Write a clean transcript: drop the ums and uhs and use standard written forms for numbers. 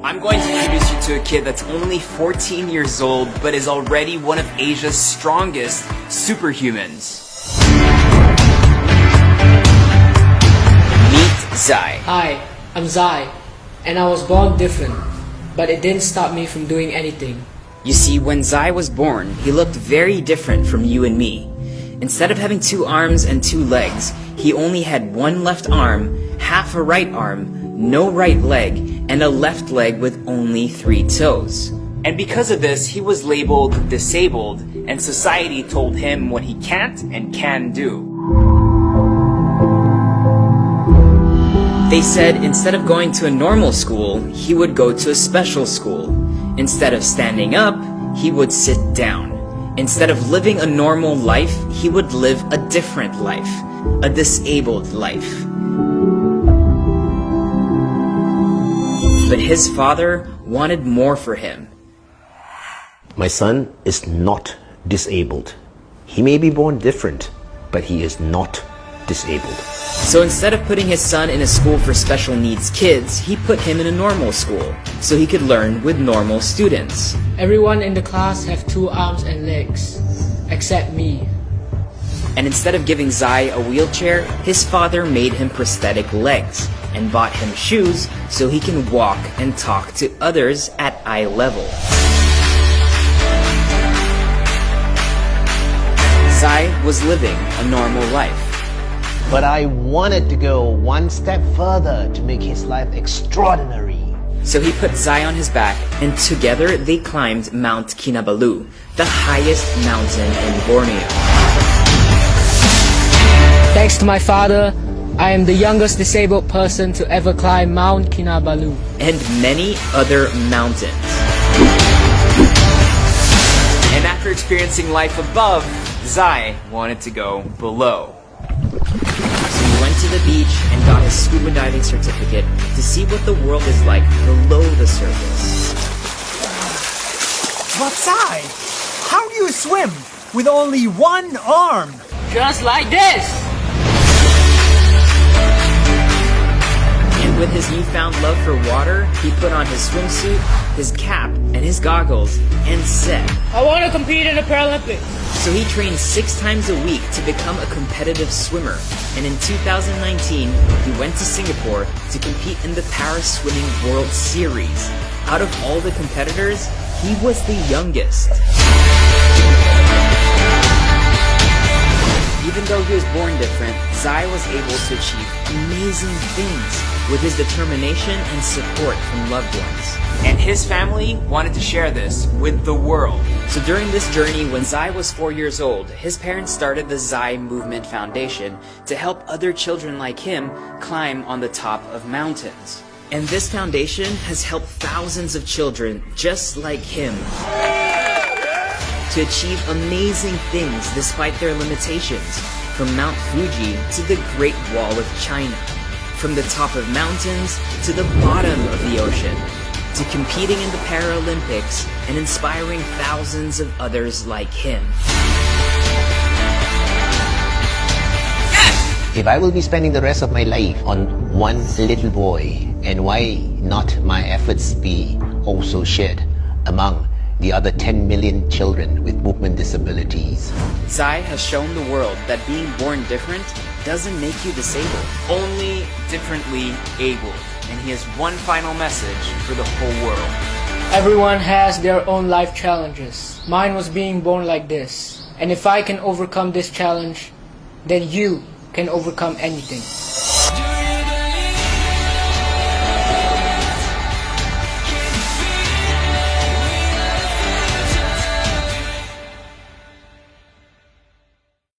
I'm going to introduce you to a kid that's only 14 years old, but is already one of Asia's strongest superhumans. Meet Zai. Hi, I'm Zai, and I was born different, but it didn't stop me from doing anything. You see, when Zai was born, he looked very different from you and me. Instead of having 2 arms and 2 legs, he only had 1 left arm, half a right arm, no right leg, and a left leg with only 3 toes. And because of this, he was labeled disabled, and society told him what he can't and can do. They said instead of going to a normal school, he would go to a special school. Instead of standing up, he would sit down. Instead of living a normal life, he would live a different life, a disabled life. But his father wanted more for him. My son is not disabled. He may be born different, but he is not disabled. So instead of putting his son in a school for special needs kids, he put him in a normal school, so he could learn with normal students. Everyone in the class have 2 arms and legs, except me. And instead of giving Zai a wheelchair, his father made him prosthetic legs and bought him shoes so he can walk and talk to others at eye level. Zai was living a normal life. But I wanted to go one step further to make his life extraordinary. So he put Zai on his back, and together they climbed Mount Kinabalu, the highest mountain in Borneo. Thanks to my father, I am the youngest disabled person to ever climb Mount Kinabalu. And many other mountains. And after experiencing life above, Zai wanted to go below. So he went to the beach and got his scuba diving certificate to see what the world is like below the surface. But Zai, how do you swim with only 1 arm? Just like this! And with his newfound love for water, he put on his swimsuit, his cap, and his goggles, and said, I want to compete in the Paralympics. So he trained 6 times a week to become a competitive swimmer. And in 2019, he went to Singapore to compete in the Para Swimming World Series. Out of all the competitors, he was the youngest. Even though he was born different, Zai was able to achieve amazing things with his determination and support from loved ones. And his family wanted to share this with the world. So during this journey, when Zai was 4 years old, his parents started the Zai Movement Foundation to help other children like him climb on the top of mountains. And this foundation has helped thousands of children just like him to achieve amazing things despite their limitations, from Mount Fuji to the Great Wall of China, from the top of mountains to the bottom of the ocean, to competing in the Paralympics and inspiring thousands of others like him. If I will be spending the rest of my life on one little boy, and why not my efforts be also shared among the other 10 million children with movement disabilities? Zai has shown the world that being born different doesn't make you disabled, only differently abled. And he has one final message for the whole world. Everyone has their own life challenges. Mine was being born like this. And if I can overcome this challenge, then you can overcome anything.